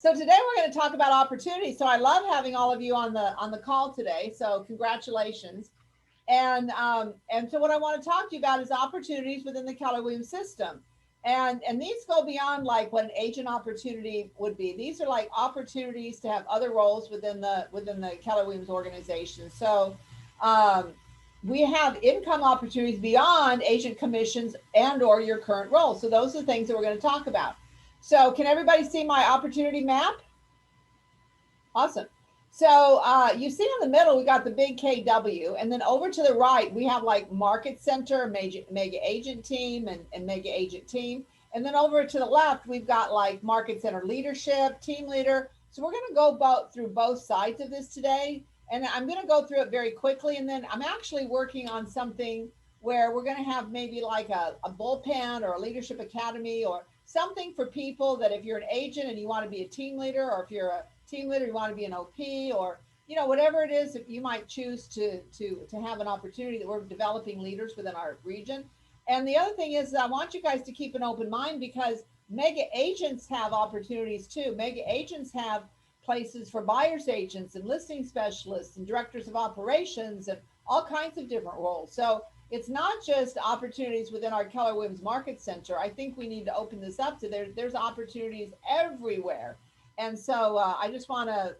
So today we're going to talk about opportunities. So I love having all of you on the call today. So congratulations. And so what I want to talk to you about is opportunities within the Keller Williams system. And these go beyond like what an agent opportunity would be. These are like opportunities to have other roles within the Keller Williams organization. So um, we have income opportunities beyond agent commissions and or your current role. So those are the things that we're going to talk about. So can everybody see my opportunity map? Awesome. So you see in the middle, we got the big KW, and then over to the right, we have like market center, mega agent team, and mega agent team. And then over to the left, we've got like market center leadership, team leader. So we're going to go through both sides of this today. And I'm going to go through it very quickly. And then I'm actually working on something where we're going to have maybe like a bullpen or a leadership academy or something for people that if you're an agent and you want to be a team leader, or if you're a team leader, you want to be an OP, or whatever it is that you might choose to have an opportunity, that we're developing leaders within our region. And the other thing is I want you guys to keep an open mind, because mega agents have opportunities too. Mega agents have places for buyers agents and listing specialists and directors of operations and all kinds of different roles. So it's not just opportunities within our Keller Williams Market Center. I think we need to open this up to there's opportunities everywhere. And so I just want to,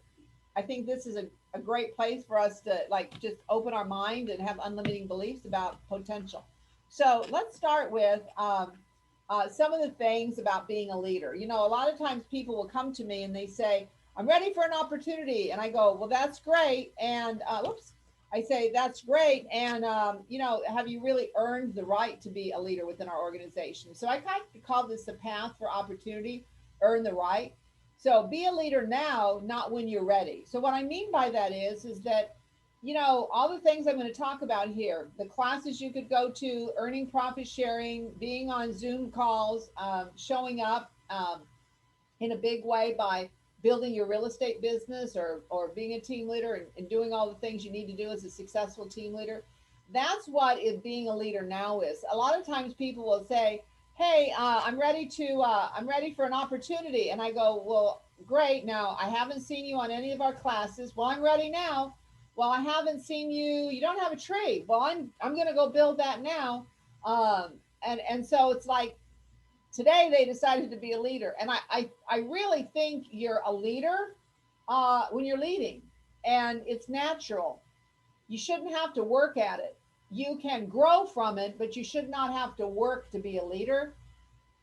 I think this is a great place for us to like just open our mind and have unlimiting beliefs about potential. So let's start with some of the things about being a leader. A lot of times people will come to me and they say, I'm ready for an opportunity. And I go, well, that's great. And I say, that's great. And, have you really earned the right to be a leader within our organization? So I kind of call this the path for opportunity, earn the right. So be a leader now, not when you're ready. So what I mean by that is that, all the things I'm going to talk about here, the classes you could go to, earning profit sharing, being on Zoom calls, showing up in a big way by building your real estate business, or being a team leader, and doing all the things you need to do as a successful team leader. That's what being a leader now is. A lot of times people will say, hey, I'm ready for an opportunity. And I go, well, great. Now, I haven't seen you on any of our classes. Well, I'm ready now. Well, I haven't seen you. You don't have a tree. Well, I'm going to go build that now. And so it's like, today they decided to be a leader. And I really think you're a leader when you're leading, and it's natural. You shouldn't have to work at it. You can grow from it, but you should not have to work to be a leader.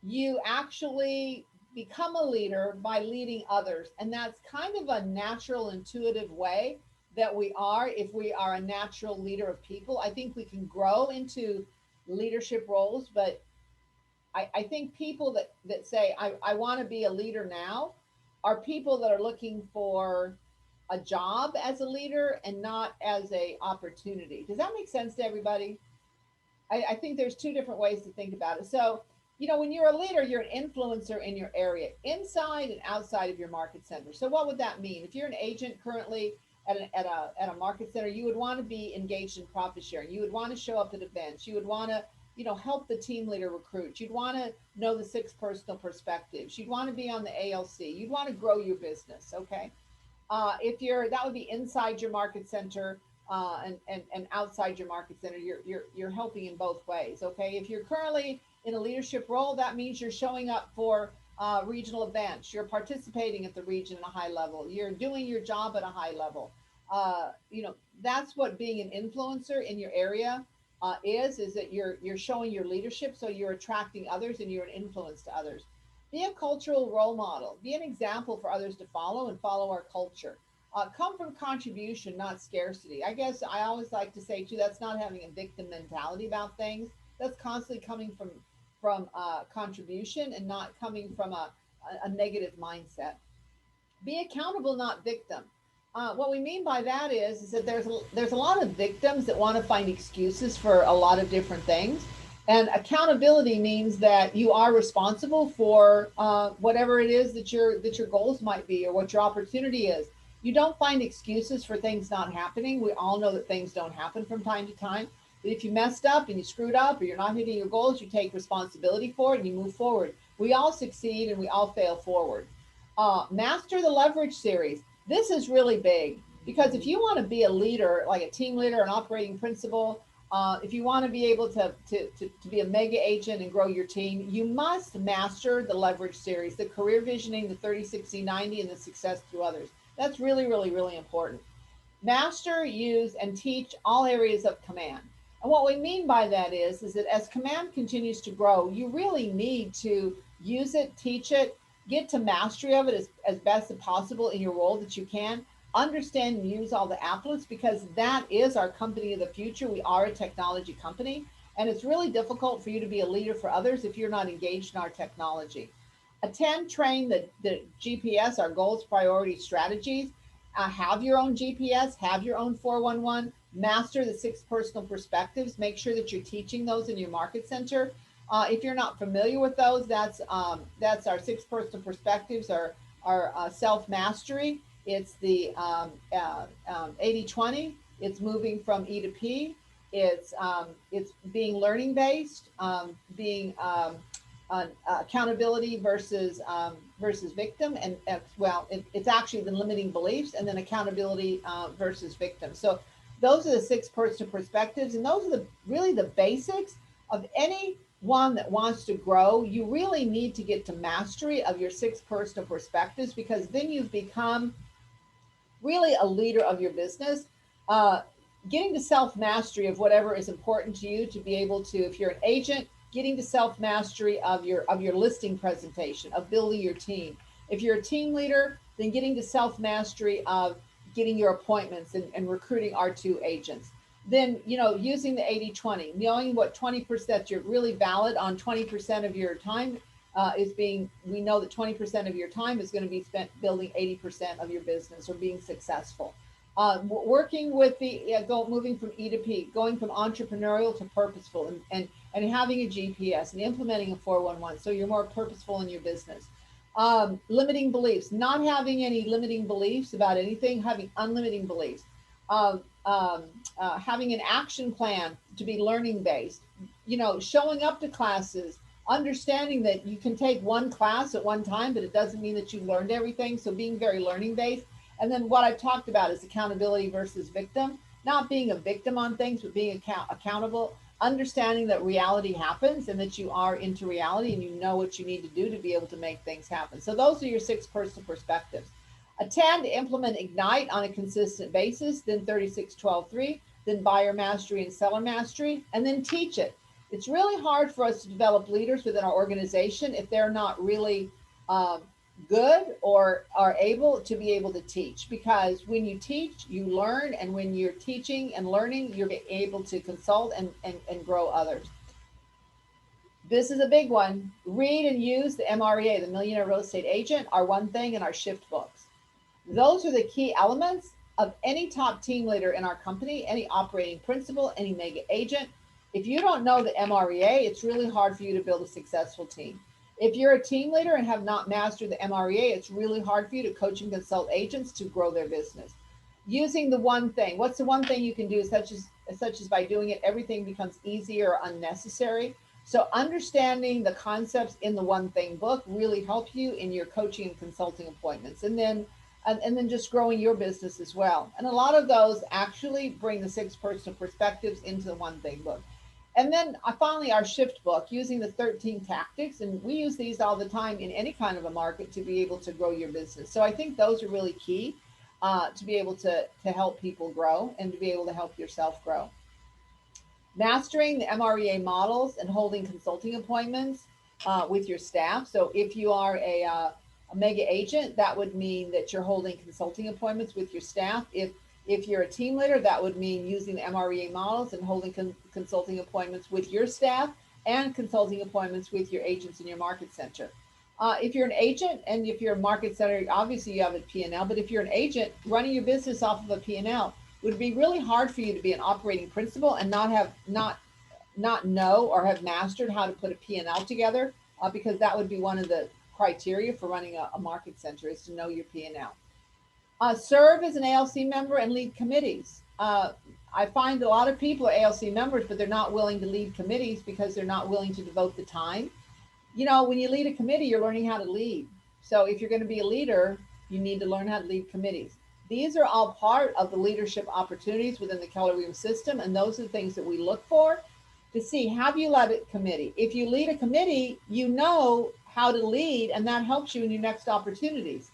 You actually become a leader by leading others. And that's kind of a natural, intuitive way that we are. If we are a natural leader of people, I think we can grow into leadership roles. But I think people that say, I want to be a leader now, are people that are looking for a job as a leader and not as a opportunity. Does that make sense to everybody? I think there's two different ways to think about it. So, when you're a leader, you're an influencer in your area, inside and outside of your market center. So what would that mean? If you're an agent currently at a market center, you would want to be engaged in profit sharing. You would want to show up at events. You would want to help the team leader recruit. You'd want to know the 6 personal perspectives. You'd want to be on the ALC. You'd want to grow your business. Okay. That would be inside your market center, and outside your market center. You're helping in both ways. Okay. If you're currently in a leadership role, that means you're showing up for regional events. You're participating at the region at a high level. You're doing your job at a high level. That's what being an influencer in your area is that you're showing your leadership. So you're attracting others and you're an influence to others. Be a cultural role model. Be an example for others to follow, and follow our culture. Come from contribution, not scarcity. I guess I always like to say too, that's not having a victim mentality about things. That's constantly coming from contribution, and not coming from a negative mindset. Be accountable, not victim. What we mean by that is that there's a lot of victims that want to find excuses for a lot of different things. And accountability means that you are responsible for whatever it is that your goals might be, or what your opportunity is. You don't find excuses for things not happening. We all know that things don't happen from time to time. But if you messed up and you screwed up, or you're not hitting your goals, you take responsibility for it and you move forward. We all succeed and we all fail forward. Master the leverage series. This is really big because if you want to be a leader, like a team leader, an operating principal, if you want to be able to be a mega agent and grow your team, you must master the leverage series, the career visioning, the 30, 60, 90, and the success through others. That's really, really, really important. Master, use, and teach all areas of command. And what we mean by that is that as command continues to grow, you really need to use it, teach it, get to mastery of it as best as possible in your role that you can. Understand and use all the applets because that is our company of the future. We are a technology company, and it's really difficult for you to be a leader for others if you're not engaged in our technology. Attend, train the GPS, our goals, priorities, strategies. Have your own GPS, have your own 411, master the 6 personal perspectives. Make sure that you're teaching those in your market center. If you're not familiar with those, that's our 6 personal perspectives, our self mastery. It's the 80/20. It's moving from E to P. It's being learning based, being accountability versus victim, and it's actually the limiting beliefs, and then accountability versus victim. So those are the 6 personal perspectives, and those are really the basics of any one that wants to grow. You really need to get to mastery of your 6 personal perspectives because then you've become really a leader of your business. Uh, Getting to self mastery of whatever is important to you to be able to, if you're an agent, getting to self mastery of your listing presentation, of building your team. If you're a team leader, then getting to self mastery of getting your appointments and recruiting R2 agents. Then, using the 80/20, knowing what 20% you're really valid on 20% of your time we know that 20% of your time is going to be spent building 80% of your business or being successful. Working with moving from E to P, going from entrepreneurial to purposeful, and having a GPS and implementing a 411 so you're more purposeful in your business. Limiting beliefs, not having any limiting beliefs about anything, having unlimiting beliefs. Having an action plan to be learning based, showing up to classes, understanding that you can take one class at one time, but it doesn't mean that you've learned everything. So being very learning based. And then what I've talked about is accountability versus victim, not being a victim on things, but being accountable, understanding that reality happens and that you are into reality and you know what you need to do to be able to make things happen. So those are your 6 personal perspectives. Attend, implement, ignite on a consistent basis, then 36-12-3, then buyer mastery and seller mastery, and then teach it. It's really hard for us to develop leaders within our organization if they're not really good or are able to teach, because when you teach you learn, and when you're teaching and learning you're able to consult and grow others. This is a big one. Read and use the MREA, the Millionaire Real Estate Agent, our one thing, and our shift books. Those are the key elements of any top team leader in our company, any operating principal, any mega agent. If you don't know the MREA, it's really hard for you to build a successful team. If you're a team leader and have not mastered the MREA, it's really hard for you to coach and consult agents to grow their business. Using the one thing. What's the one thing you can do, such as by doing it, everything becomes easier or unnecessary. So understanding the concepts in the one thing book really help you in your coaching and consulting appointments. And then just growing your business as well. And a lot of those actually bring the 6 personal perspectives into the one thing book. And then finally, our shift book, using the 13 tactics. And we use these all the time in any kind of a market to be able to grow your business. So I think those are really key to be able to help people grow and to be able to help yourself grow. Mastering the MREA models and holding consulting appointments with your staff. So if you are a mega agent, that would mean that you're holding consulting appointments with your staff. If you're a team leader, that would mean using the MREA models and holding consulting appointments with your staff and consulting appointments with your agents in your market center. If you're an agent and if you're a market center, obviously you have a P&L, but if you're an agent running your business off of a P&L, it would be really hard for you to be an operating principal and not know or have mastered how to put a P&L together, because that would be one of the criteria for running a market center, is to know your P&L. Serve as an ALC member and lead committees. I find a lot of people are ALC members, but they're not willing to lead committees because they're not willing to devote the time. When you lead a committee, you're learning how to lead. So if you're going to be a leader, you need to learn how to lead committees. These are all part of the leadership opportunities within the Keller Williams system, and those are the things that we look for to see, have you led a committee? If you lead a committee, you know how to lead, and that helps you in your next opportunities.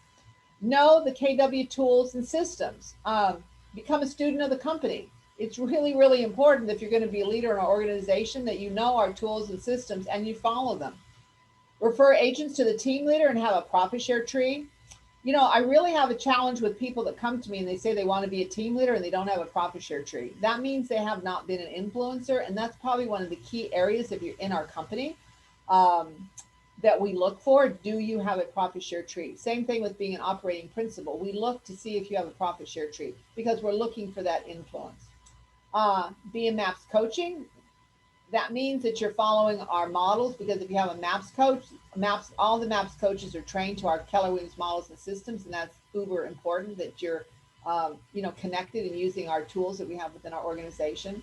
Know the KW tools and systems. Become a student of the company. It's really, really important if you're going to be a leader in our organization that you know our tools and systems and you follow them. Refer agents to the team leader and have a profit share tree. You know, I really have a challenge with people that come to me and they say they want to be a team leader and they don't have a profit share tree. That means they have not been an influencer, and that's probably one of the key areas if you're in our company that we look for. Do you have a profit share tree? Same thing with being an operating principal. We look to see if you have a profit share tree because we're looking for that influence. BMAPS coaching, that means that you're following our models, because if you have a MAPS coach, all the MAPS coaches are trained to our Keller Williams models and systems, and that's uber important that you're connected and using our tools that we have within our organization.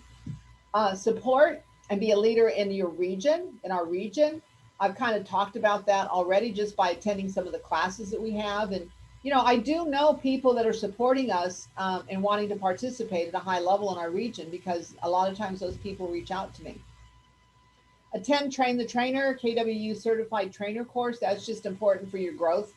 Support and be a leader in your region, in our region. I've kind of talked about that already just by attending some of the classes that we have. And, I do know people that are supporting us and wanting to participate at a high level in our region, because a lot of times those people reach out to me. Attend Train the Trainer, KWU certified trainer course. That's just important for your growth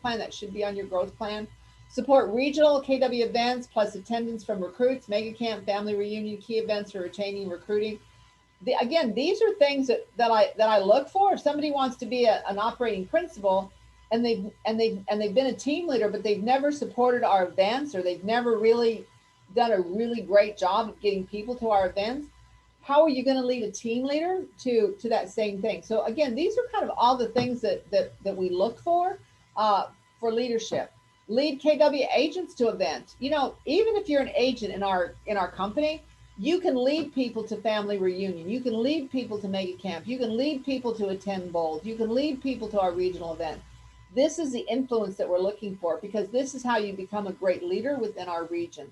plan. That should be on your growth plan. Support regional KW events plus attendance from recruits, mega camp, family reunion, key events for retaining recruiting. Again, these are things that I look for. If somebody wants to be an operating principal and they've been a team leader, but they've never supported our events, or they've never really done a really great job of getting people to our events, how are you going to lead a team leader to that same thing? So again, these are kind of all the things that we look for leadership. Lead KW agents to events. Even if you're an agent in our company, you can lead people to family reunion. You can lead people to mega camp. You can lead people to attend bowls. You can lead people to our regional event. This is the influence that we're looking for, because this is how you become a great leader within our region.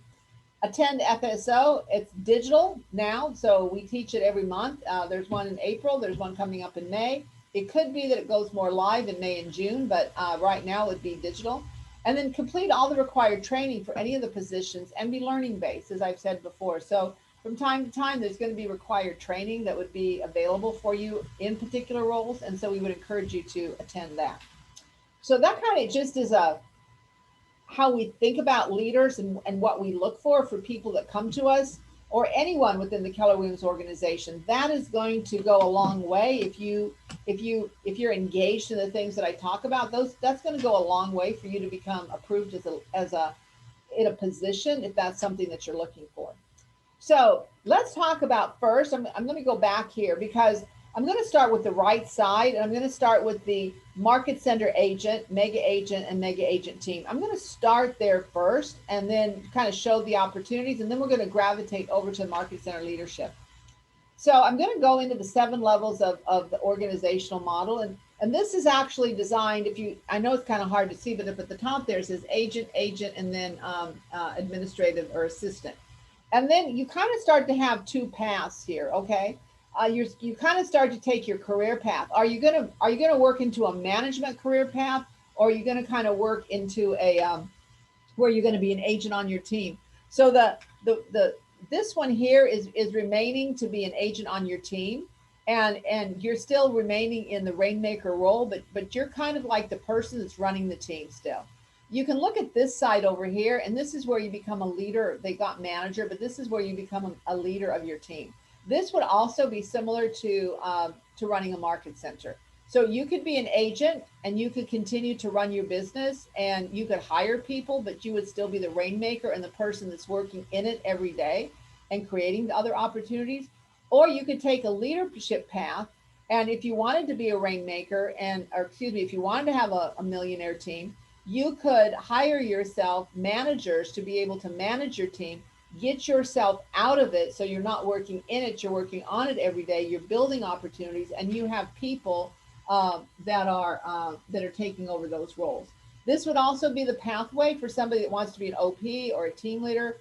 Attend FSO. It's digital now, so we teach it every month. There's one in April. There's one coming up in May. It could be that it goes more live in May and June, but right now it would be digital. And then complete all the required training for any of the positions and be learning based, as I've said before. So from time to time, there's going to be required training that would be available for you in particular roles. And so we would encourage you to attend that. So that kind of just is how we think about leaders and what we look for people that come to us, or anyone within the Keller Williams organization. That is going to go a long way. If you're engaged in the things that I talk about, that's going to go a long way for you to become approved in a position, if that's something that you're looking for. So let's talk about first, I'm going to go back here, because I'm going to start with the right side, and I'm going to start with the market center agent, mega agent, and mega agent team. I'm going to start there first and then kind of show the opportunities, and then we're going to gravitate over to market center leadership. So I'm going to go into the 7 levels of the organizational model. And this is actually designed, I know it's kind of hard to see, but at the top there it says agent, and then administrative or assistant. And then you kind of start to have 2 paths here, okay? You kind of start to take your career path. Are you gonna work into a management career path, or are you gonna kind of work into a where you're going to be an agent on your team? So this one here is remaining to be an agent on your team, and you're still remaining in the rainmaker role, but you're kind of like the person that's running the team still. You can look at this side over here, and this is where you become a leader. They got manager, but this is where you become a leader of your team. This would also be similar to running a market center. So you could be an agent and you could continue to run your business, and you could hire people, but you would still be the rainmaker and the person that's working in it every day and creating the other opportunities. Or you could take a leadership path, and if you wanted to be a rainmaker, if you wanted to have a millionaire team, you could hire yourself managers to be able to manage your team. Get yourself out of it, so you're not working in it, you're working on it every day, you're building opportunities, and you have people that are taking over those roles. This would also be the pathway for somebody that wants to be an OP or a team leader.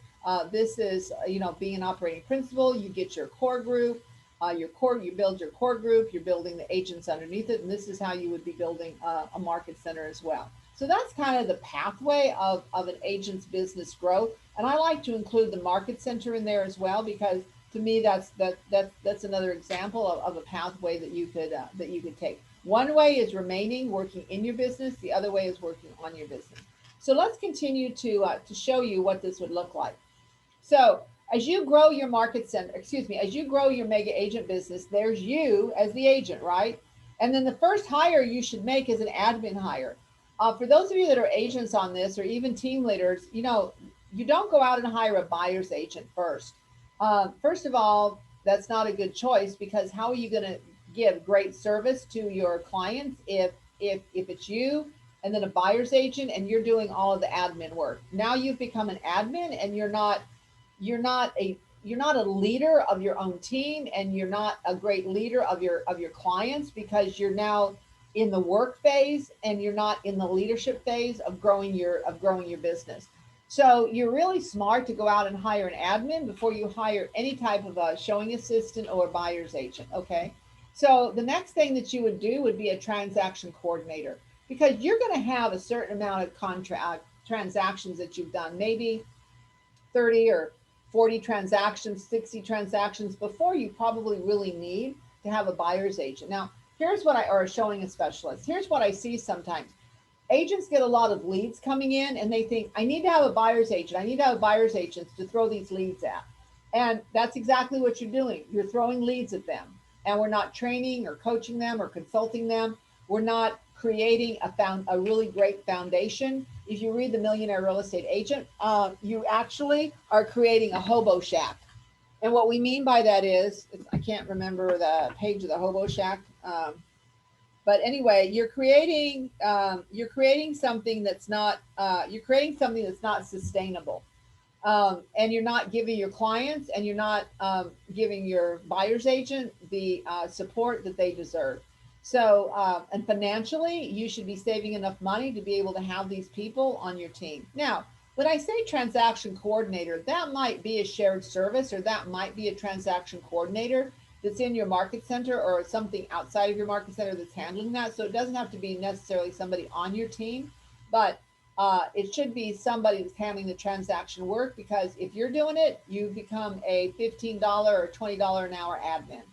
This is, being an operating principal. You get your core group. your core, you build your core group, you're building the agents underneath it, and this is how you would be building a market center as well. So that's kind of the pathway of an agent's business growth. And I like to include the market center in there as well, because to me that's another example of a pathway that you could take. One way is remaining working in your business, the other way is working on your business. So let's continue to show you what this would look like. So as you grow your market center, excuse me, as you grow your mega agent business, there's you as the agent, right? And then the first hire you should make is an admin hire. For those of you that are agents on this, or even team leaders, you don't go out and hire a buyer's agent first. First of all, that's not a good choice, because how are you going to give great service to your clients if it's you and then a buyer's agent and you're doing all of the admin work? Now you've become an admin, and you're not a leader of your own team, and you're not a great leader of your clients, because you're now in the work phase and you're not in the leadership phase of growing your business. So you're really smart to go out and hire an admin before you hire any type of a showing assistant or a buyer's agent. Okay. So the next thing that you would do would be a transaction coordinator, because you're going to have a certain amount of contract transactions that you've done, maybe 30 or 40 transactions, 60 transactions before you probably really need to have a buyer's agent. Now, or a showing a specialist. Here's what I see sometimes. Agents get a lot of leads coming in, and they think, I need to have a buyer's agent. I need to have buyer's agents to throw these leads at. And that's exactly what you're doing. You're throwing leads at them, and we're not training or coaching them or consulting them. We're not creating a really great foundation. If you read The Millionaire Real Estate Agent, you actually are creating a hobo shack. And what we mean by that is, I can't remember the page of the hobo shack. But anyway, you're creating something that's not sustainable, and you're not giving your clients, and you're not giving your buyer's agent the support that they deserve. So and financially, you should be saving enough money to be able to have these people on your team. Now, when I say transaction coordinator, that might be a shared service, or that might be a transaction coordinator that's in your market center, or something outside of your market center that's handling that. So it doesn't have to be necessarily somebody on your team, but it should be somebody that's handling the transaction work, because if you're doing it, you become a $15 or $20 an hour admin,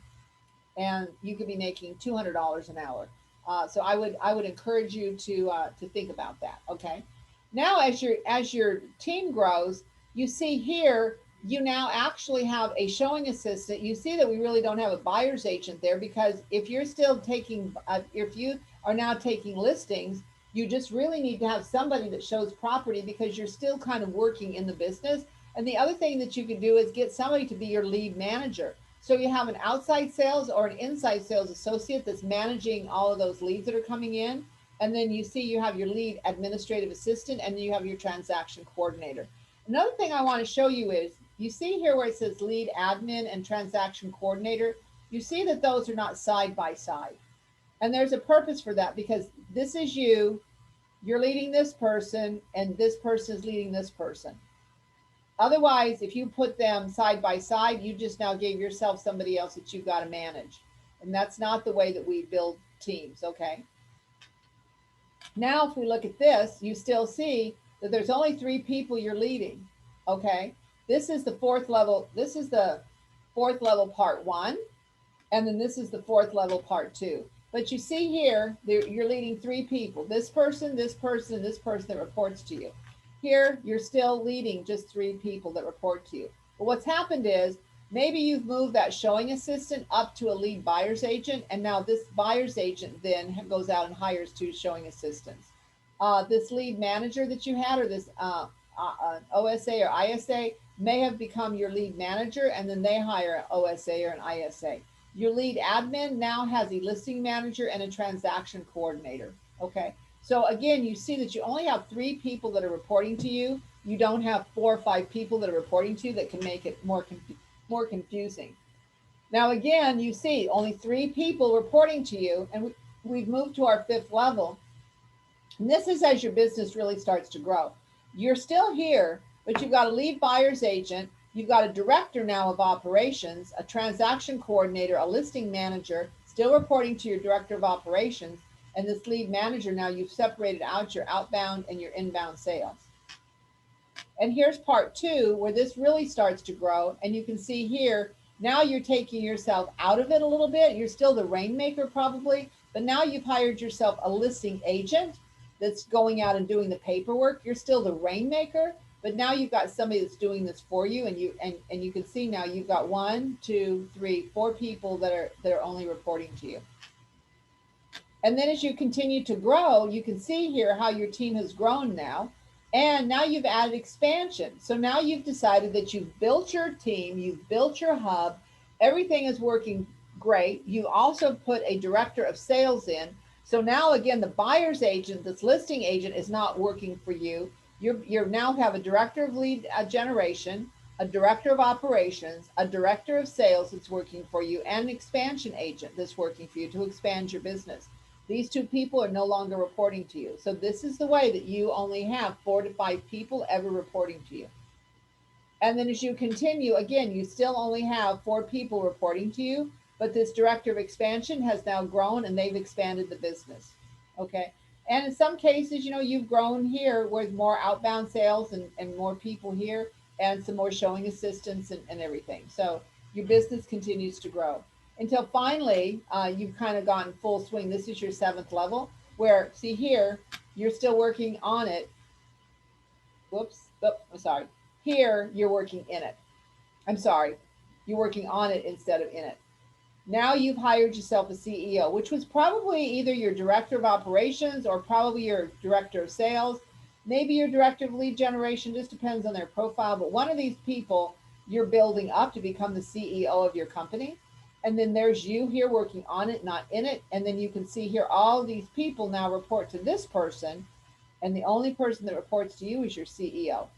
and you could be making $200 an hour. So I would encourage you to think about that. Okay. Now, as your team grows, you see here, you now actually have a showing assistant. You see that we really don't have a buyer's agent there, because if you are now taking listings, you just really need to have somebody that shows property, because you're still kind of working in the business. And the other thing that you can do is get somebody to be your lead manager. So you have an outside sales or an inside sales associate that's managing all of those leads that are coming in. And then you see you have your lead administrative assistant, and then you have your transaction coordinator. Another thing I want to show you is, you see here where it says lead admin and transaction coordinator, you see that those are not side by side. And there's a purpose for that, because this is you're leading this person, and this person is leading this person. Otherwise, if you put them side by side, you just now gave yourself somebody else that you've got to manage. And that's not the way that we build teams, okay? Now, if we look at this, you still see that there's only 3 people you're leading, okay? This is the fourth level. This is the fourth level part 1. And then this is the fourth level part 2. But you see here, you're leading 3 people. This person, this person, and this person that reports to you. Here, you're still leading just 3 people that report to you. But what's happened is, maybe you've moved that showing assistant up to a lead buyer's agent, and now this buyer's agent then goes out and hires 2 showing assistants. This lead manager that you had, or this OSA or ISA, may have become your lead manager, and then they hire an OSA or an ISA. Your lead admin now has a listing manager and a transaction coordinator. Okay. So again, you see that you only have 3 people that are reporting to you. You don't have 4 or 5 people that are reporting to you that can make it more confusing. Now, again, you see only 3 people reporting to you, and we've moved to our 5th level. And this is as your business really starts to grow. You're still here, but you've got a lead buyer's agent, You've got a director now of operations, a transaction coordinator, a listing manager, still reporting to your director of operations, and this lead manager. Now you've separated out your outbound and your inbound sales. And here's part two, where this really starts to grow. And you can see here, now you're taking yourself out of it a little bit. You're still the rainmaker probably, but now you've hired yourself a listing agent that's going out and doing the paperwork. You're still the rainmaker, but now you've got somebody that's doing this for you. And you can see now you've got 1, 2, 3, 4 people that are only reporting to you. And then as you continue to grow, you can see here how your team has grown now. And now you've added expansion. So now you've decided that you've built your team, you've built your hub, everything is working great. You also put a director of sales in. So now again, the buyer's agent, this listing agent is not working for you. You now have a director of lead generation, a director of operations, a director of sales that's working for you, and an expansion agent that's working for you to expand your business. These 2 people are no longer reporting to you. So this is the way that you only have 4 to 5 people ever reporting to you. And then as you continue, again, you still only have 4 people reporting to you, but this director of expansion has now grown and they've expanded the business. Okay. And in some cases, you've grown here with more outbound sales and more people here and some more showing assistants and everything. So your business continues to grow until finally you've kind of gotten full swing. This is your 7th level where, see here, you're still working on it. Whoops, I'm sorry. Here, you're working in it. I'm sorry. You're working on it instead of in it. Now you've hired yourself a CEO, which was probably either your director of operations or probably your director of sales, maybe your director of lead generation, just depends on their profile. But one of these people you're building up to become the CEO of your company. And then there's you here working on it, not in it. And then you can see here, all these people now report to this person. And the only person that reports to you is your CEO.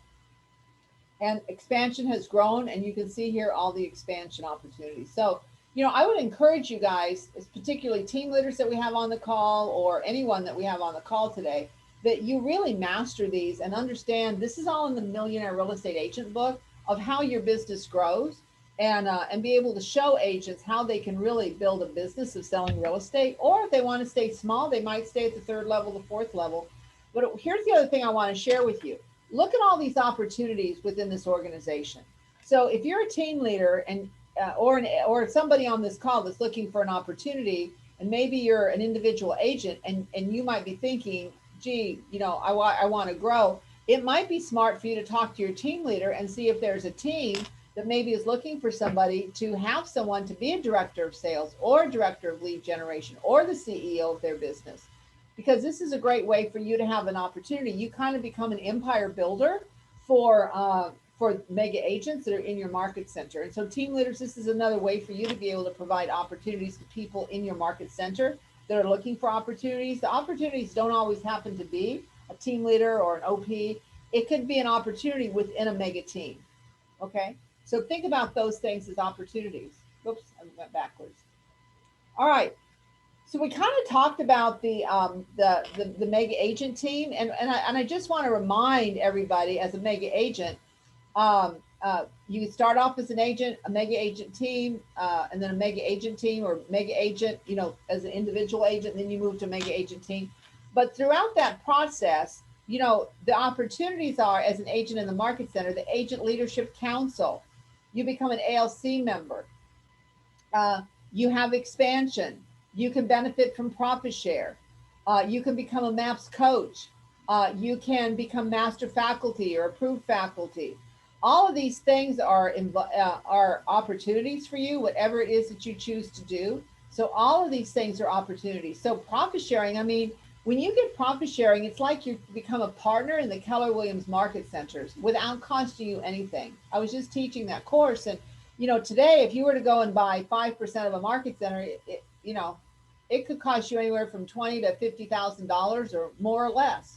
And expansion has grown, and you can see here all the expansion opportunities. So, I would encourage you guys, particularly team leaders that we have on the call or anyone that we have on the call today, that you really master these and understand this is all in the Millionaire Real Estate Agent book of how your business grows and be able to show agents how they can really build a business of selling real estate. Or if they want to stay small, they might stay at the 3rd level, the 4th level. But here's the other thing I want to share with you. Look at all these opportunities within this organization. So if you're a team leader and or somebody on this call that's looking for an opportunity, and maybe you're an individual agent and you might be thinking, gee, I want to grow. It might be smart for you to talk to your team leader and see if there's a team that maybe is looking for somebody to have someone to be a director of sales or a director of lead generation or the CEO of their business. Because this is a great way for you to have an opportunity. You kind of become an empire builder for mega agents that are in your market center. And so team leaders, this is another way for you to be able to provide opportunities to people in your market center that are looking for opportunities. The opportunities don't always happen to be a team leader or an OP. It could be an opportunity within a mega team. Okay. So think about those things as opportunities. Oops, I went backwards. All right. So we kind of talked about the mega agent team, and I just want to remind everybody, as a mega agent, you start off as an agent, a mega agent team, and then a mega agent team or mega agent, as an individual agent, and then you move to a mega agent team. But throughout that process, the opportunities are, as an agent in the market center, the Agent Leadership Council. You become an ALC member. You have expansion. You can benefit from profit share. You can become a MAPS coach. You can become master faculty or approved faculty. All of these things are opportunities for you, whatever it is that you choose to do. So all of these things are opportunities. So profit sharing, I mean, when you get profit sharing, it's like you become a partner in the Keller Williams market centers without costing you anything. I was just teaching that course, and today, if you were to go and buy 5% of a market center, it could cost you anywhere from $20,000 to $50,000 or more or less.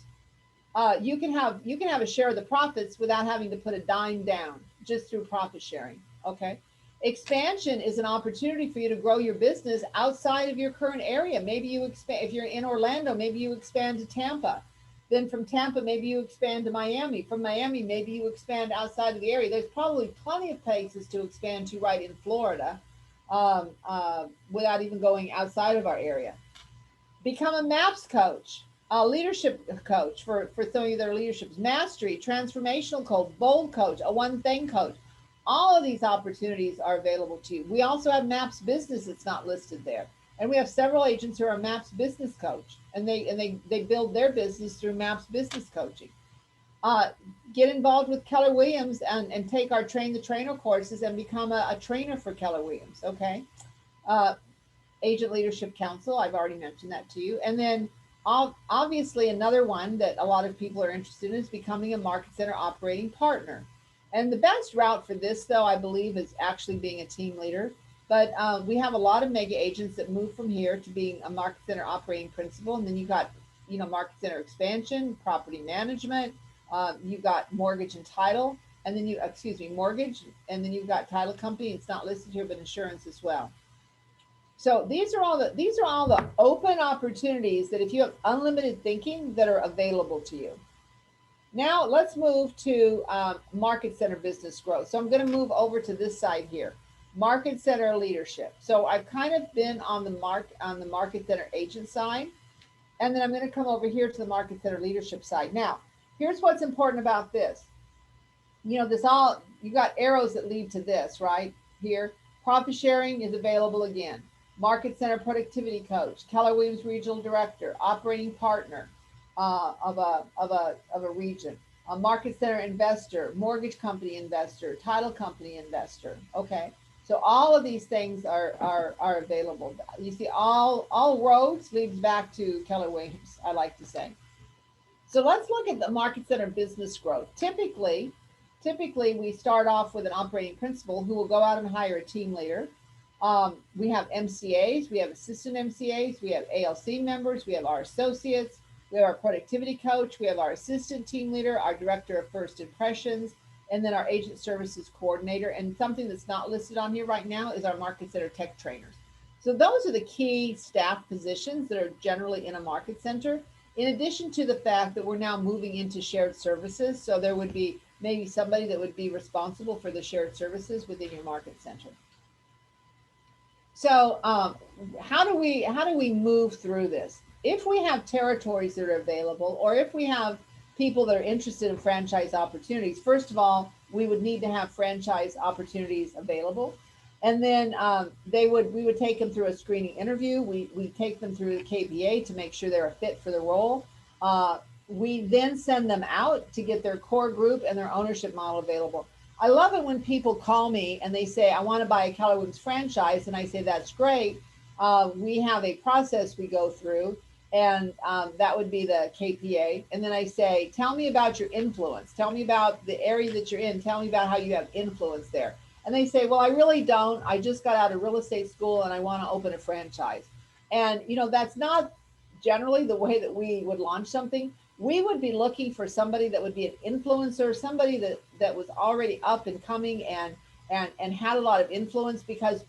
You can have a share of the profits without having to put a dime down, just through profit sharing. Okay. Expansion is an opportunity for you to grow your business outside of your current area. Maybe you expand, if you're in Orlando, maybe you expand to Tampa. Then from Tampa, maybe you expand to Miami. From Miami, maybe you expand outside of the area. There's probably plenty of places to expand to right in Florida, without even going outside of our area. Become a MAPS coach, a leadership coach for some of you that are leaderships, mastery, transformational coach, bold coach, a one thing coach. All of these opportunities are available to you. We also have MAPS business that's not listed there. And we have several agents who are MAPS business coach, and they build their business through MAPS business coaching. Uh, get involved with Keller Williams and take our train the trainer courses and become a trainer for Keller Williams. Okay. Uh, Agent Leadership Council. I've already mentioned that to you. And then obviously another one that a lot of people are interested in is becoming a market center operating partner. And the best route for this, though, I believe, is actually being a team leader. But we have a lot of mega agents that move from here to being a market center operating principal. And then you got, market center expansion, property management, you got mortgage and title, and then mortgage, and then you've got title company. It's not listed here, but insurance as well. So these are all the open opportunities that if you have unlimited thinking that are available to you. Now let's move to market center business growth. So I'm going to move over to this side here, market center leadership. So I've kind of been on the market center agent side, and then I'm going to come over here to the market center leadership side. Now, here's what's important about this. You got arrows that lead to this right here. Profit sharing is available again. Market Center Productivity Coach, Keller Williams Regional Director, Operating Partner of a region, a Market Center Investor, Mortgage Company Investor, Title Company Investor. Okay, so all of these things are available. You see, all roads leads back to Keller Williams, I like to say. So let's look at the market center business growth. Typically, we start off with an operating principal who will go out and hire a team leader. We have MCAs, we have assistant MCAs, we have ALC members, we have our associates, we have our productivity coach, we have our assistant team leader, our director of first impressions, and then our agent services coordinator. And something that's not listed on here right now is our market center tech trainers. So those are the key staff positions that are generally in a market center, in addition to the fact that we're now moving into shared services. So there would be maybe somebody that would be responsible for the shared services within your market center. So how do we move through this? If we have territories that are available, or if we have people that are interested in franchise opportunities, first of all, we would need to have franchise opportunities available. And then we would take them through a screening interview. We take them through the KBA to make sure they're a fit for the role. We then send them out to get their core group and their ownership model available. I love it when people call me and they say, I want to buy a Keller Williams franchise. And I say, that's great. We have a process we go through, and that would be the KPA. And then I say, tell me about your influence. Tell me about the area that you're in. Tell me about how you have influence there. And they say, well, I really don't. I just got out of real estate school and I want to open a franchise. And, that's not generally the way that we would launch something. We would be looking for somebody that would be an influencer, somebody that was already up and coming and had a lot of influence, because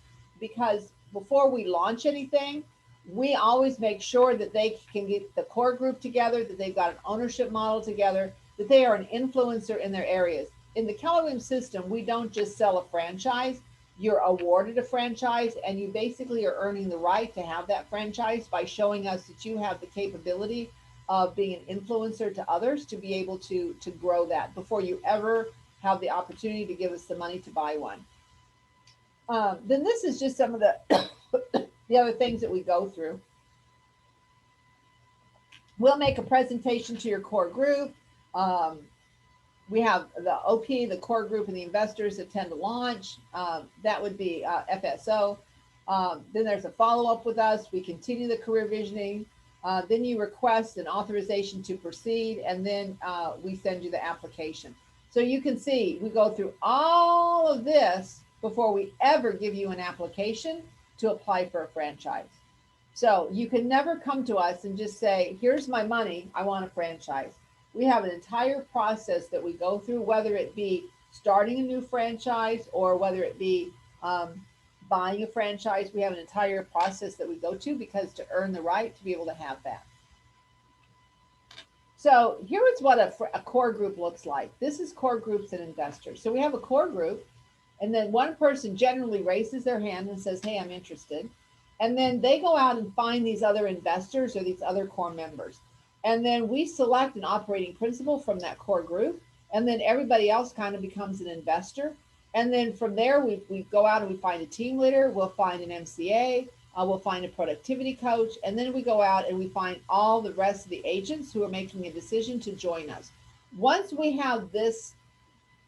before we launch anything, we always make sure that they can get the core group together, that they've got an ownership model together, that they are an influencer in their areas. In the Keller Williams system, we don't just sell a franchise. You're awarded a franchise, and you basically are earning the right to have that franchise by showing us that you have the capability of being an influencer to others to be able to grow that before you ever have the opportunity to give us the money to buy one. Then this is just some of the the other things that we go through. We'll make a presentation to your core group. We have the OP, the core group, and the investors attend the launch. That would be FSO. Then there's a follow-up with us. We continue the career visioning. Then you request an authorization to proceed, and then we send you the application. So you can see we go through all of this before we ever give you an application to apply for a franchise. So you can never come to us and just say, here's my money, I want a franchise. We have an entire process that we go through, whether it be starting a new franchise or whether it be buying a franchise. We have an entire process that we go to, because to earn the right to be able to have that. So here is what a core group looks like. This is core groups and investors. So we have a core group, and then one person generally raises their hand and says, hey, I'm interested. And then they go out and find these other investors or these other core members. And then we select an operating principal from that core group. And then everybody else kind of becomes an investor. And then from there, we go out and we find a team leader, we'll find an MCA, we'll find a productivity coach, and then we go out and we find all the rest of the agents who are making a decision to join us. Once we have this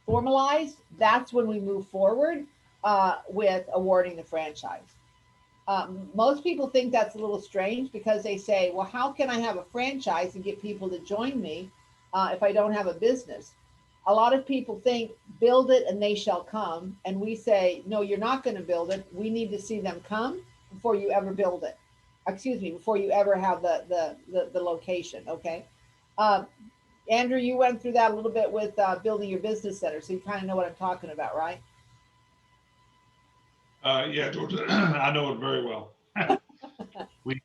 formalized, that's when we move forward with awarding the franchise. Most people think that's a little strange because they say, well, how can I have a franchise and get people to join me if I don't have a business? A lot of people think build it and they shall come. And we say, no, you're not going to build it. We need to see them come before you ever build it. Excuse me, before you ever have the location. Okay. Andrew, you went through that a little bit with building your business center. So you kind of know what I'm talking about, right? Yeah, George, I know it very well. we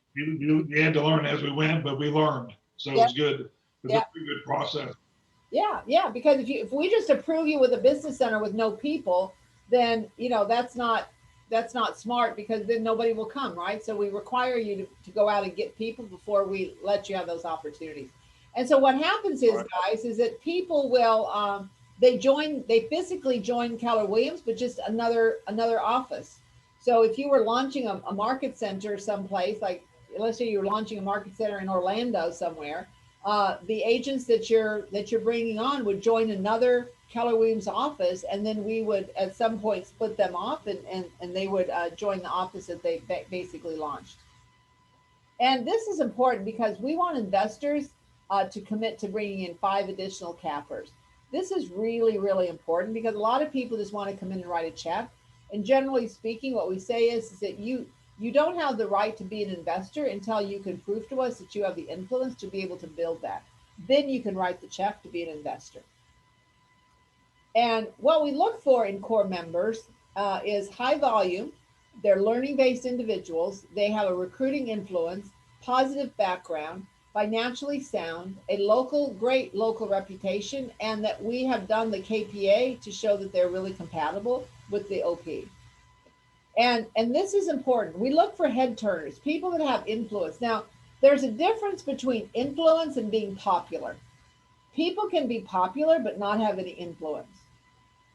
had to learn as we went, but we learned. So it Yep. was good. It was Yep. a pretty good process. Yeah, because if we just approve you with a business center with no people, then that's not smart because then nobody will come, right? So we require you to go out and get people before we let you have those opportunities. And so what happens is, Right. guys, is that people will they physically join Keller Williams, but just another office. So if you were launching a market center someplace, like let's say you were launching a market center in Orlando somewhere, the agents that you're bringing on would join another Keller Williams office, and then we would at some point split them off, and they would join the office that they basically launched. And this is important because we want investors to commit to bringing in 5 additional cappers. This is really, really important because a lot of people just want to come in and write a check. And generally speaking, what we say is that you don't have the right to be an investor until you can prove to us that you have the influence to be able to build that. Then you can write the check to be an investor. And what we look for in core members is high volume. They're learning based individuals. They have a recruiting influence, positive background, financially sound, a great local reputation, and that we have done the KPA to show that they're really compatible with the OP. And this is important. We look for head turners, people that have influence. Now, there's a difference between influence and being popular. People can be popular but not have any influence.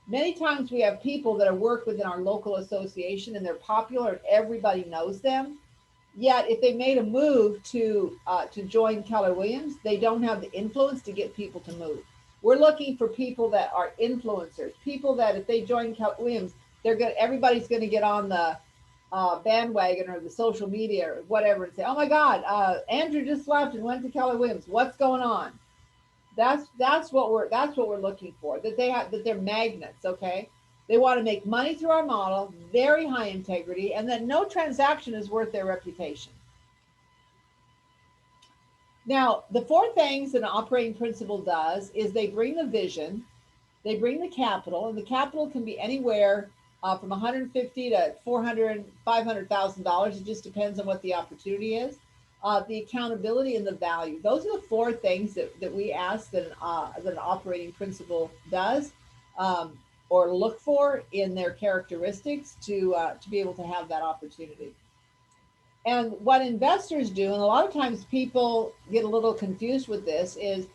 Many times we have people that are work within our local association and they're popular and everybody knows them. Yet, if they made a move to join Keller Williams, they don't have the influence to get people to move. We're looking for people that are influencers, people that if they join Keller Williams, everybody's going to get on the bandwagon or the social media or whatever and say, "Oh my God, Andrew just left and went to Keller Williams. What's going on?" That's what we're looking for. That they're magnets. Okay, they want to make money through our model, very high integrity, and that no transaction is worth their reputation. Now, the 4 things that an operating principal does is they bring the vision, they bring the capital, and the capital can be anywhere from 150 to 400, $500,000. It just depends on what the opportunity is. The accountability and the value. Those are the 4 things that we ask that an operating principal does or look for in their characteristics to be able to have that opportunity. And what investors do, and a lot of times people get a little confused with this, is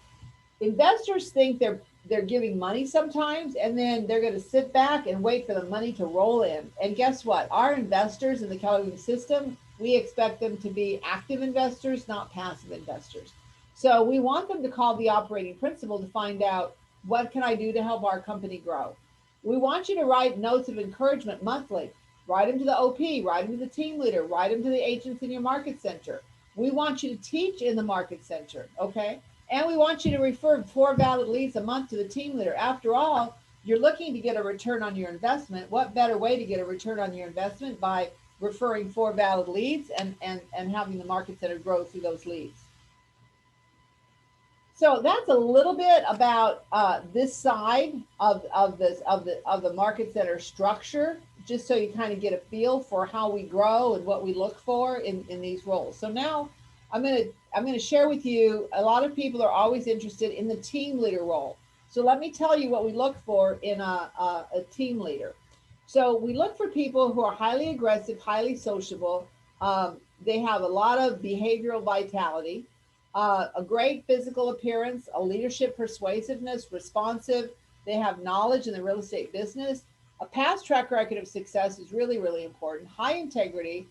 investors think they're giving money sometimes, and then they're going to sit back and wait for the money to roll in. And guess what? Our investors in the Keller Williams system, we expect them to be active investors, not passive investors. So we want them to call the operating principal to find out, what can I do to help our company grow? We want you to write notes of encouragement monthly. Write them to the OP, write them to the team leader, write them to the agents in your market center. We want you to teach in the market center, okay? And we want you to refer 4 valid leads a month to the team leader. After all, you're looking to get a return on your investment. What better way to get a return on your investment by referring 4 valid leads and having the market center grow through those leads? So that's a little bit about this side of the market center structure, just so you kind of get a feel for how we grow and what we look for in these roles. So now I'm going to I'm going to share with you, a lot of people are always interested in the team leader role. So let me tell you what we look for in a team leader. So we look for people who are highly aggressive, highly sociable. They have a lot of behavioral vitality, a great physical appearance, a leadership persuasiveness, responsive. They have knowledge in the real estate business. A past track record of success is really, really important. High integrity.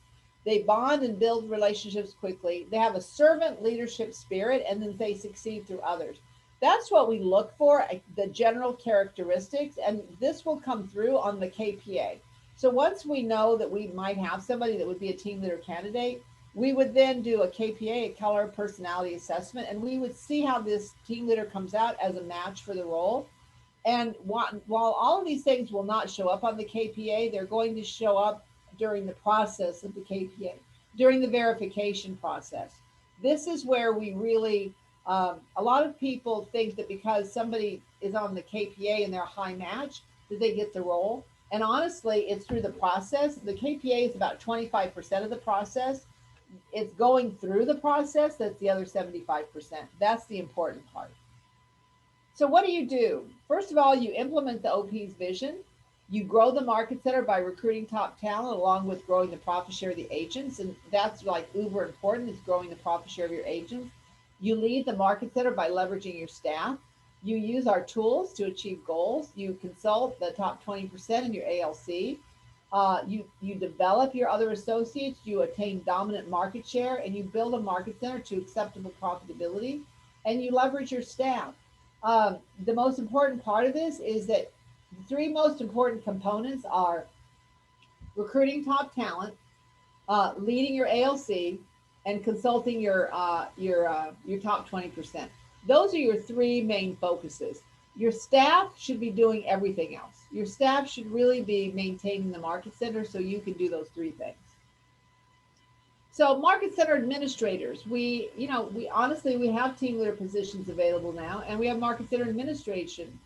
They bond and build relationships quickly. They have a servant leadership spirit, and then they succeed through others. That's what we look for, the general characteristics, and this will come through on the KPA. So once we know that we might have somebody that would be a team leader candidate, we would then do a KPA, a Keller personality assessment, and we would see how this team leader comes out as a match for the role. And while all of these things will not show up on the KPA, they're going to show up during the process of the KPA, during the verification process. This is where we really, a lot of people think that because somebody is on the KPA and they're a high match, that they get the role. And honestly, it's through the process. The KPA is about 25% of the process. It's going through the process that's the other 75%. That's the important part. So what do? First of all, you implement the OP's vision. You grow the market center by recruiting top talent along with growing the profit share of the agents. And that's like uber important, is growing the profit share of your agents. You lead the market center by leveraging your staff. You use our tools to achieve goals. You consult the top 20% in your ALC. You develop your other associates. You attain dominant market share, and you build a market center to acceptable profitability. And you leverage your staff. The most important part of this is that the three most important components are recruiting top talent, leading your ALC, and consulting your top 20%. Those are your three main focuses. Your staff should be doing everything else. Your staff should really be maintaining the market center so you can do those three things. So market center administrators, we honestly, we have team leader positions available now, and we have market center administration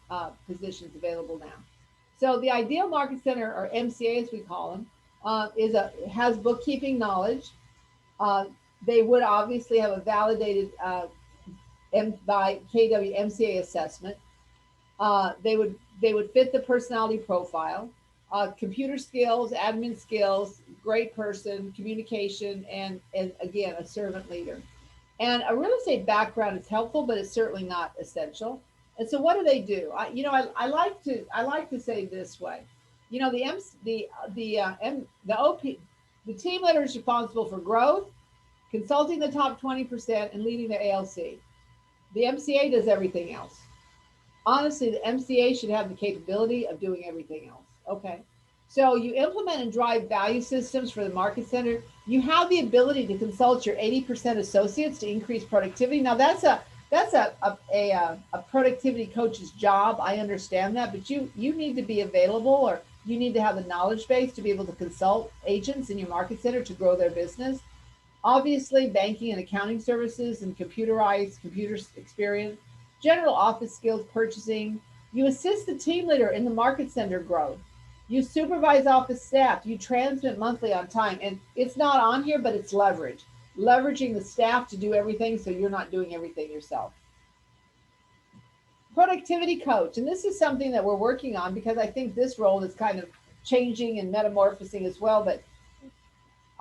positions available now. So the ideal market center, or MCA as we call them, has bookkeeping knowledge. They would obviously have a validated by KW MCA assessment. They would fit the personality profile. Computer skills, admin skills, great person, communication, and again, a servant leader. And a real estate background is helpful, but it's certainly not essential. And so, what do they do? I like to say this way. The OP, the team leader is responsible for growth, consulting the top 20%, and leading the ALC. The MCA does everything else. Honestly, the MCA should have the capability of doing everything else. Okay. So you implement and drive value systems for the market center. You have the ability to consult your 80% associates to increase productivity. Now that's a productivity coach's job. I understand that, but you need to be available, or you need to have the knowledge base to be able to consult agents in your market center to grow their business. Obviously, banking and accounting services and computer experience, general office skills, purchasing. You assist the team leader in the market center growth. You supervise office staff. You transmit monthly on time. And it's not on here, but it's leverage. Leveraging the staff to do everything so you're not doing everything yourself. Productivity coach. And this is something that we're working on because I think this role is kind of changing and metamorphosing as well. But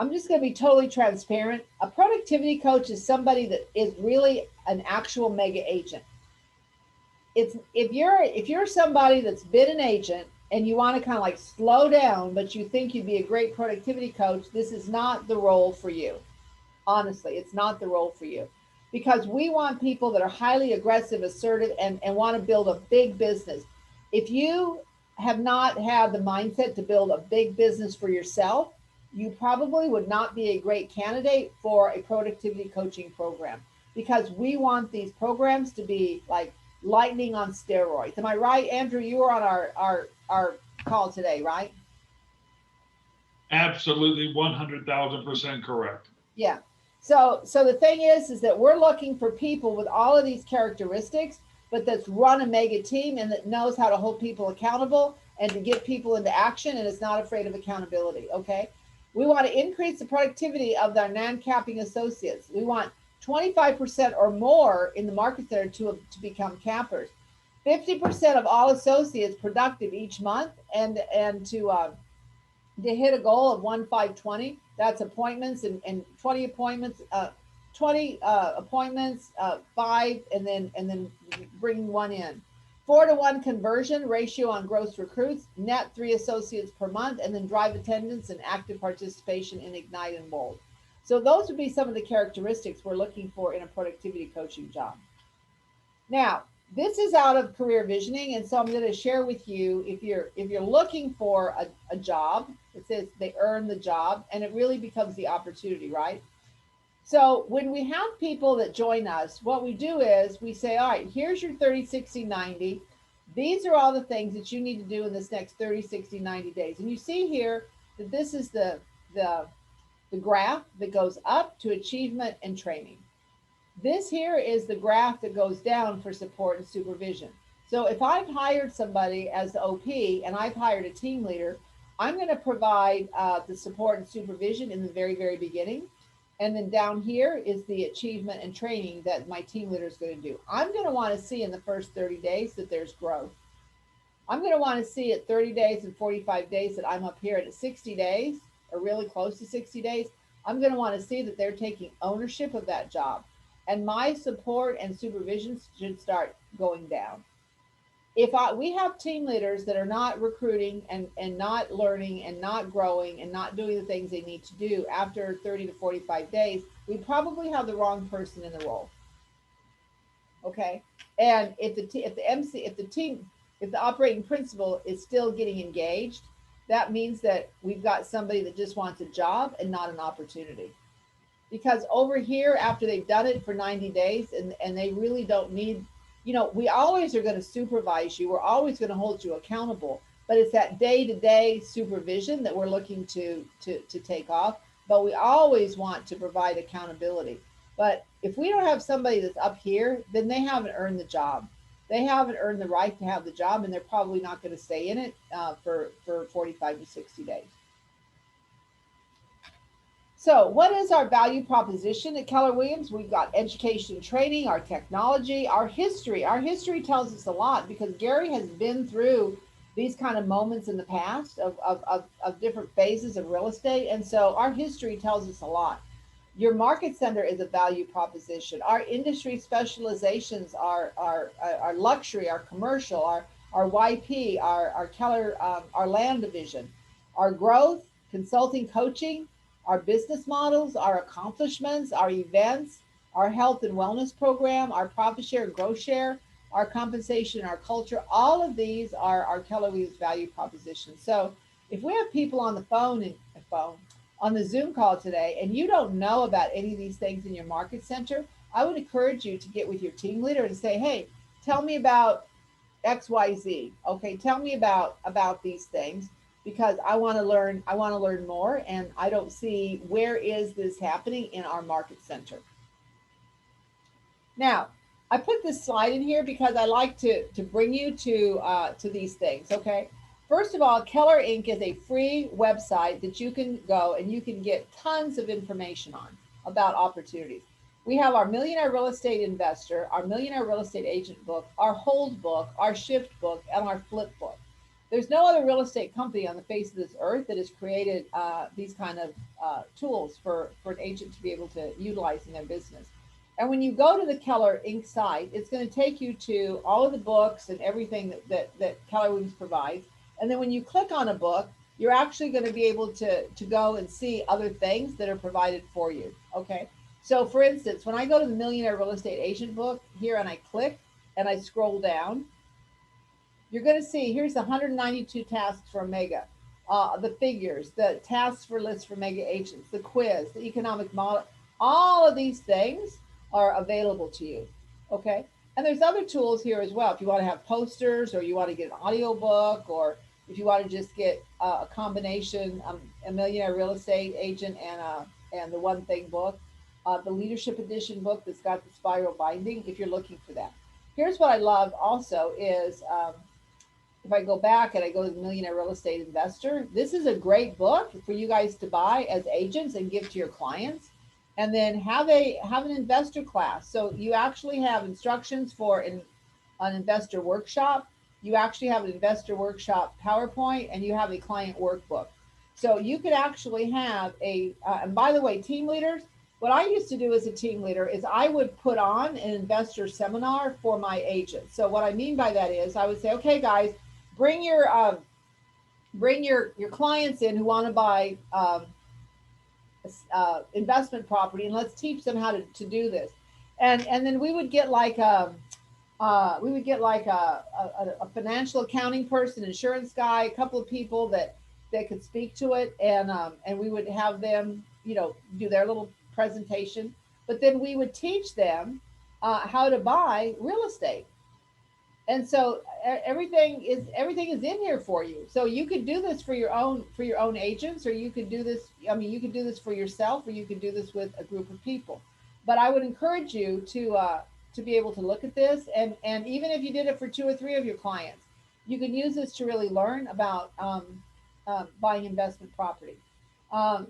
I'm just going to be totally transparent. A productivity coach is somebody that is really an actual mega agent. If you're somebody that's been an agent and you want to kind of like slow down, but you think you'd be a great productivity coach, this is not the role for you. Honestly, it's not the role for you, because we want people that are highly aggressive, assertive, and want to build a big business. If you have not had the mindset to build a big business for yourself, you probably would not be a great candidate for a productivity coaching program, because we want these programs to be like lightning on steroids. Am I right, Andrew? You were on our call today, right? Absolutely, 100,000% correct. Yeah. So the thing is that we're looking for people with all of these characteristics, but that's run a mega team and that knows how to hold people accountable and to get people into action and is not afraid of accountability. Okay. We want to increase the productivity of our non-capping associates. We want 25% or more in the market center to become cappers. 50% of all associates productive each month, and to hit a goal of 1,520. That's appointments and 20 appointments, 20 appointments, five, and then bringing one in. 4-to-1 conversion ratio on gross recruits, net 3 associates per month, and then drive attendance and active participation in Ignite and Bold. So those would be some of the characteristics we're looking for in a productivity coaching job. Now, this is out of career visioning, and so I'm going to share with you, if you're looking for a job, it says they earn the job, and it really becomes the opportunity, right? So when we have people that join us, what we do is we say, all right, here's your 30, 60, 90. These are all the things that you need to do in this next 30, 60, 90 days. And you see here that this is the graph that goes up to achievement and training. This here is the graph that goes down for support and supervision. So if I've hired somebody as the OP and I've hired a team leader, I'm going to provide the support and supervision in the very, very beginning. And then down here is the achievement and training that my team leader is going to do. I'm going to want to see in the first 30 days that there's growth. I'm going to want to see at 30 days and 45 days that I'm up here, and at 60 days or really close to 60 days, I'm going to want to see that they're taking ownership of that job. And my support and supervision should start going down. If we have team leaders that are not recruiting and not learning and not growing and not doing the things they need to do after 30 to 45 days, we probably have the wrong person in the role. Okay. And if the operating principal is still getting engaged, that means that we've got somebody that just wants a job and not an opportunity. Because over here, after they've done it for 90 days and they really don't need, we always are going to supervise you. We're always going to hold you accountable, but it's that day-to-day supervision that we're looking to take off. But we always want to provide accountability. But if we don't have somebody that's up here, then they haven't earned the job. They haven't earned the right to have the job, and they're probably not going to stay in it for 45 to 60 days. So what is our value proposition at Keller Williams? We've got education and training, our technology, our history. Our history tells us a lot because Gary has been through these kind of moments in the past of different phases of real estate. And so our history tells us a lot. Your market center is a value proposition. Our industry specializations are our luxury, our commercial, our YP, our Keller, our land division, our growth, consulting, coaching, our business models, our accomplishments, our events, our health and wellness program, our profit share and growth share, our compensation, our culture. All of these are our Keller Williams value proposition. So if we have people on the on the Zoom call today, and you don't know about any of these things in your market center, I would encourage you to get with your team leader and say, hey, tell me about XYZ. Okay, tell me about these things, because I want to learn more, and I don't see where is this happening in our market center. Now, I put this slide in here because I like to bring you to these things. Okay, first of all, Keller Inc. is a free website that you can go and you can get tons of information on about opportunities. We have our Millionaire Real Estate Investor, our Millionaire Real Estate Agent book, our Hold book, our Shift book, and our Flip book. There's no other real estate company on the face of this earth that has created these kind of tools for an agent to be able to utilize in their business. And when you go to the Keller Inc. site, it's going to take you to all of the books and everything that Keller Williams provides. And then when you click on a book, you're actually going to be able to go and see other things that are provided for you. Okay. So for instance, when I go to the Millionaire Real Estate Agent book here and I click and I scroll down, you're going to see here's the 192 tasks for Mega, the figures, the tasks for lists for Mega agents, the quiz, the economic model. All of these things are available to you. Okay. And there's other tools here as well. If you want to have posters, or you want to get an audio book, or if you want to just get a combination, a Millionaire Real Estate Agent and the One Thing book, the Leadership Edition book that's got the spiral binding, if you're looking for that. Here's what I love also is, if I go back and I go to the Millionaire Real Estate Investor, this is a great book for you guys to buy as agents and give to your clients. and then have an investor class. So you actually have instructions for an investor workshop. You actually have an investor workshop PowerPoint, and you have a client workbook. So you could actually have and by the way, team leaders, what I used to do as a team leader is I would put on an investor seminar for my agents. So what I mean by that is I would say, okay, guys, bring your clients in who want to buy investment property, and let's teach them how to do this. And then we would get like a financial accounting person, insurance guy, a couple of people that could speak to it, and we would have them, do their little presentation. But then we would teach them how to buy real estate. And so everything is in here for you. So you could do this for your own agents, or you could do this. I mean, you could do this for yourself, or you could do this with a group of people. But I would encourage you to be able to look at this, and even if you did it for two or three of your clients, you can use this to really learn about buying investment property.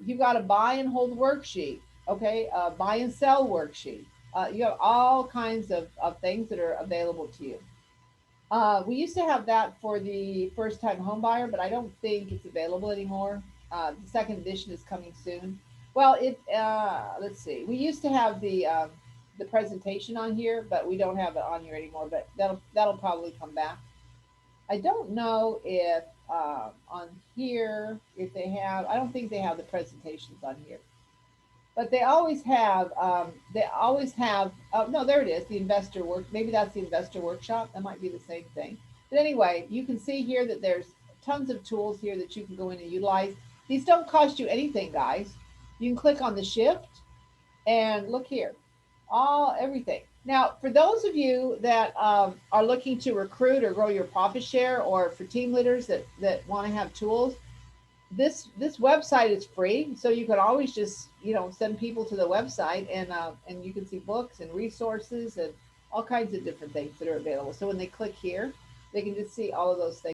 You've got a buy and hold worksheet, okay? Buy and sell worksheet. You have all kinds of things that are available to you. We used to have that for the first time home buyer, but I don't think it's available anymore. The second edition is coming soon. Well, let's see. We used to have the presentation on here, but we don't have it on here anymore. But that'll probably come back. I don't know if on here if they have. I don't think they have the presentations on here, but they always have. They always have. Oh no, there it is. The investor work. Maybe that's the investor workshop. That might be the same thing. But anyway, you can see here that there's tons of tools here that you can go in and utilize. These don't cost you anything, guys. You can click on the shift and look here, all everything. Now, for those of you that are looking to recruit or grow your profit share, or for team leaders that want to have tools, this website is free, so you can always just send people to the website, and you can see books and resources and all kinds of different things that are available. So when they click here, they can just see all of those things.